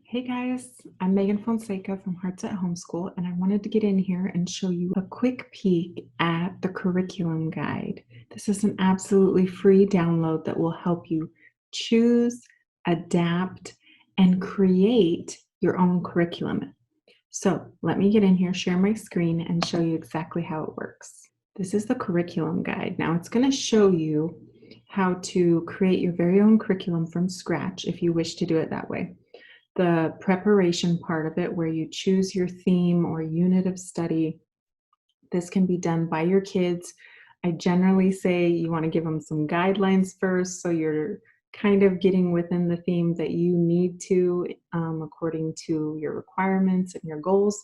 Hey guys, I'm Megan Fonseca from Hearts at Homeschool, and I wanted to get in here and show you a quick peek at the curriculum guide. This is an absolutely free download that will help you choose, adapt, and create your own curriculum. So let me get in here, share my screen, and show you exactly how it works. This is the curriculum guide. Now it's going to show you how to create your very own curriculum from scratch if you wish to do it that way. The preparation part of it, where you choose your theme or unit of study, this can be done by your kids. I generally say you want to give them some guidelines first, so you're kind of getting within the theme that you need to, according to your requirements and your goals.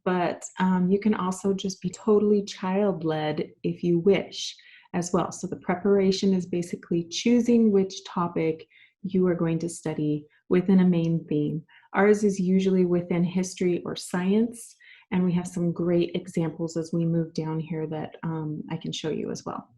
But you can also just be totally child-led if you wish as well. So the preparation is basically choosing which topic you are going to study within a main theme. Ours is usually within history or science, and we have some great examples as we move down here that I can show you as well.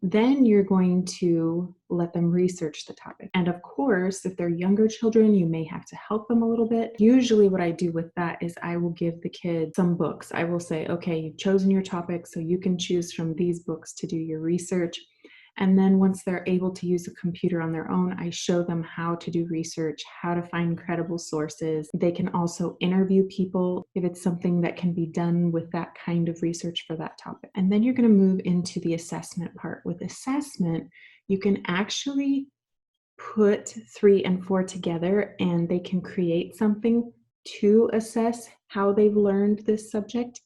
Then you're going to let them research the topic. And of course, if they're younger children, you may have to help them a little bit. Usually what I do with that is I will give the kids some books. I will say, okay, you've chosen your topic, so you can choose from these books to do your research. And then once they're able to use a computer on their own, I show them how to do research, how to find credible sources. They can also interview people if it's something that can be done with that kind of research for that topic. And then you're going to move into the assessment part. With assessment, you can actually put 3 and 4 together and they can create something to assess how they've learned this subject.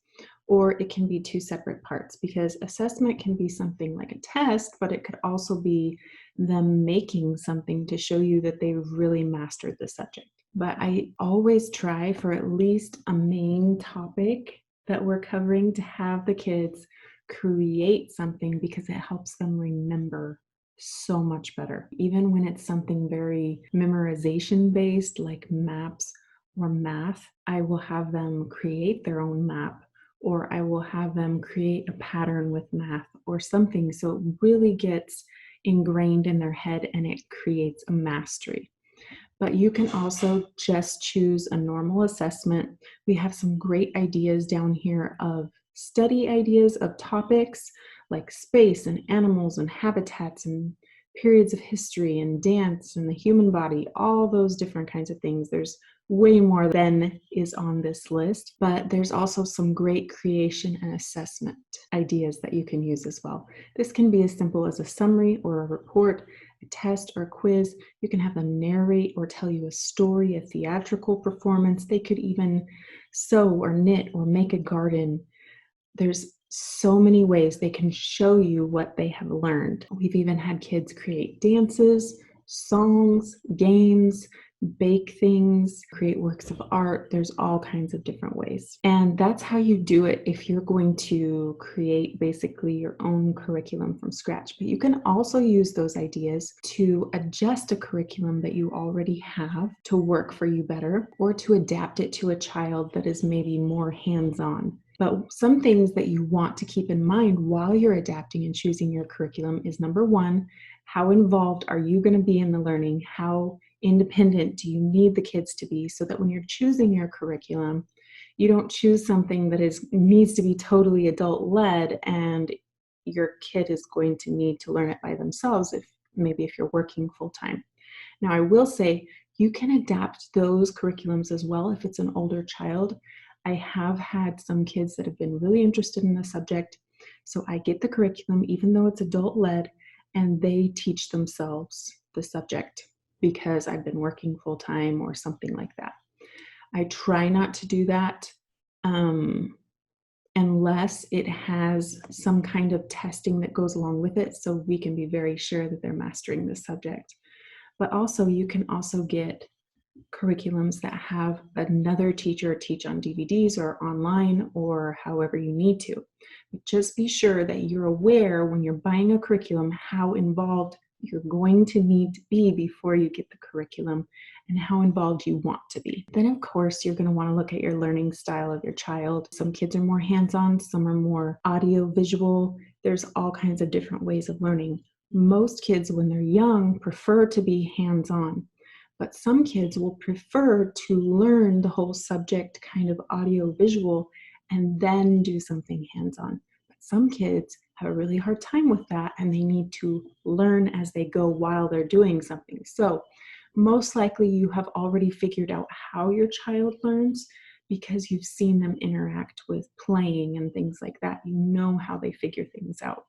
Or it can be 2 separate parts, because assessment can be something like a test, but it could also be them making something to show you that they've really mastered the subject. But I always try for at least a main topic that we're covering to have the kids create something, because it helps them remember so much better. Even when it's something very memorization based like maps or math, I will have them create their own map, or I will have them create a pattern with math or something, so it really gets ingrained in their head and it creates a mastery. But you can also just choose a normal assessment. We have some great ideas down here of study ideas of topics like space and animals and habitats and periods of history and dance and the human body, all those different kinds of things. There's way more than is on this list, but there's also some great creation and assessment ideas that you can use as well. This can be as simple as a summary or a report, a test or a quiz. You can have them narrate or tell you a story, a theatrical performance. They could even sew or knit or make a garden. There's so many ways they can show you what they have learned. We've even had kids create dances, songs, games, bake things, create works of art. There's all kinds of different ways. And that's how you do it if you're going to create basically your own curriculum from scratch. But you can also use those ideas to adjust a curriculum that you already have to work for you better, or to adapt it to a child that is maybe more hands-on. But some things that you want to keep in mind while you're adapting and choosing your curriculum is, number one, how involved are you going to be in the learning? How independent do you need the kids to be, so that when you're choosing your curriculum, you don't choose something that needs to be totally adult-led and your kid is going to need to learn it by themselves if you're working full-time. Now, I will say you can adapt those curriculums as well if it's an older child. I have had some kids that have been really interested in the subject, so I get the curriculum even though it's adult-led, and they teach themselves the subject because I've been working full-time or something like that. I try not to do that unless it has some kind of testing that goes along with it, so we can be very sure that they're mastering the subject. But also, you can also get curriculums that have another teacher teach on DVDs or online or however you need to. But just be sure that you're aware when you're buying a curriculum how involved you're going to need to be before you get the curriculum and how involved you want to be. Then, of course, you're going to want to look at your learning style of your child. Some kids are more hands-on, some are more audio-visual. There's all kinds of different ways of learning. Most kids, when they're young, prefer to be hands-on. But some kids will prefer to learn the whole subject kind of audio visual and then do something hands-on. But some kids have a really hard time with that and they need to learn as they go while they're doing something. So most likely you have already figured out how your child learns because you've seen them interact with playing and things like that. You know how they figure things out.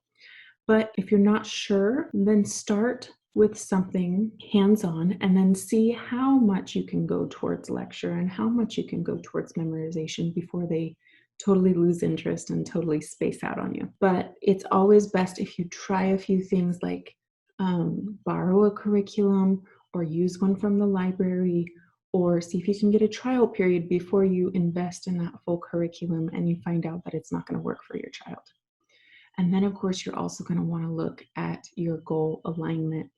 But if you're not sure, then start with something hands-on and then see how much you can go towards lecture and how much you can go towards memorization before they totally lose interest and totally space out on you. But it's always best if you try a few things like borrow a curriculum or use one from the library, or see if you can get a trial period before you invest in that full curriculum and you find out that it's not going to work for your child. And then, of course, you're also going to want to look at your goal alignment.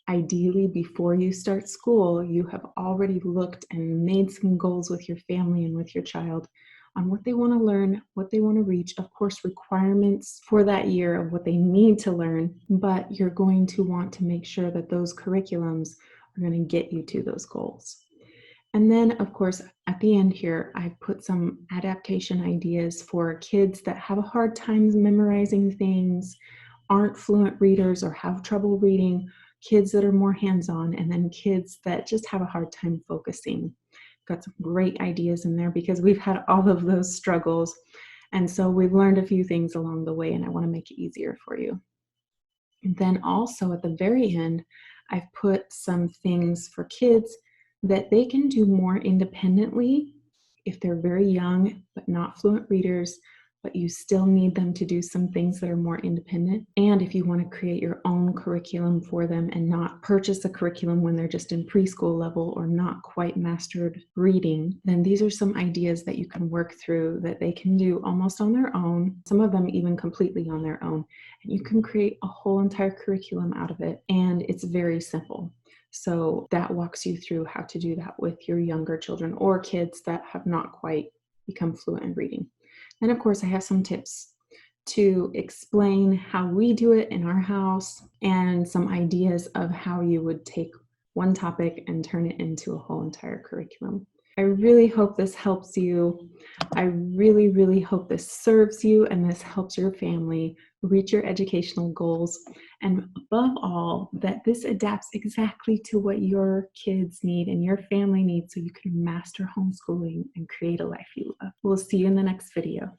Ideally, before you start school, you have already looked and made some goals with your family and with your child on what they want to learn, what they want to reach, of course, requirements for that year of what they need to learn, but you're going to want to make sure that those curriculums are going to get you to those goals. And then, of course, at the end here, I put some adaptation ideas for kids that have a hard time memorizing things, aren't fluent readers or have trouble reading, kids that are more hands-on, and then kids that just have a hard time focusing. Got some great ideas in there because we've had all of those struggles. And so we've learned a few things along the way, and I want to make it easier for you. And then also at the very end, I've put some things for kids that they can do more independently if they're very young but not fluent readers, but you still need them to do some things that are more independent. And if you want to create your own curriculum for them and not purchase a curriculum when they're just in preschool level or not quite mastered reading, then these are some ideas that you can work through that they can do almost on their own, some of them even completely on their own. And you can create a whole entire curriculum out of it, and it's very simple. So that walks you through how to do that with your younger children or kids that have not quite become fluent in reading. And of course, I have some tips to explain how we do it in our house and some ideas of how you would take one topic and turn it into a whole entire curriculum. I really hope this helps you. I really, really hope this serves you and this helps your family reach your educational goals. And above all, that this adapts exactly to what your kids need and your family needs so you can master homeschooling and create a life you love. We'll see you in the next video.